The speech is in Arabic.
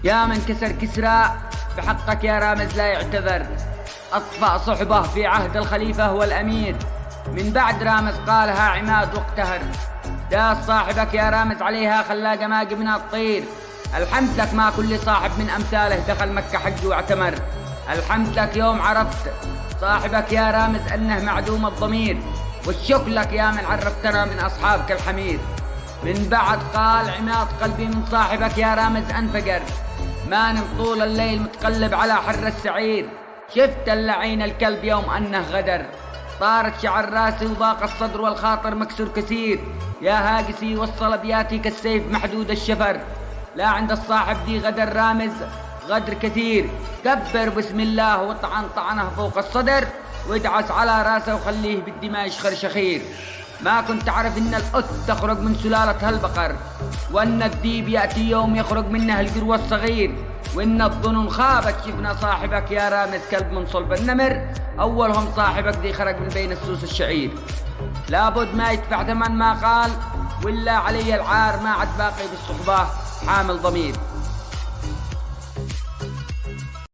يا من كسر كسرى بحقك يا رامز لا يعتذر. أطفأ صحبه في عهد الخليفة هو الأمير، من بعد رامز قالها عماد واقتهر. داس صاحبك يا رامز عليها خلا جماج من الطير. الحمد لك ما كل صاحب من أمثاله دخل مكة حج واعتمر. الحمد لك يوم عرفت صاحبك يا رامز أنه معدوم الضمير، والشكر لك يا من عرفتنا من أصحابك الحمير. من بعد قال عماد قلبي من صاحبك يا رامز أنفقر، ما نم طول الليل متقلب على حر السعير. شفت اللعين الكلب يوم أنه غدر، طارت شعر راسي وضاق الصدر والخاطر مكسور كثير. يا هاجسي وصل أبياتي كالسيف محدود الشفر، لا عند الصاحب دي غدر رامز غدر كثير. كبر بسم الله وطعن طعنه فوق الصدر، وادعس على راسه وخليه بالدماء يشخر شخير. ما كنت أعرف إن الأت تخرج من سلالة هالبقر، وأن الديب يأتي يوم يخرج منه القروة الصغير، وإن الظنون خابت. شفنا صاحبك يا رامز كلب من صلب النمر، أولهم صاحبك ذي خرج من بين السوس الشعير. لابد ما يدفع ثمن ما قال، ولا علي العار ما عد باقي بالصحبة حامل ضمير.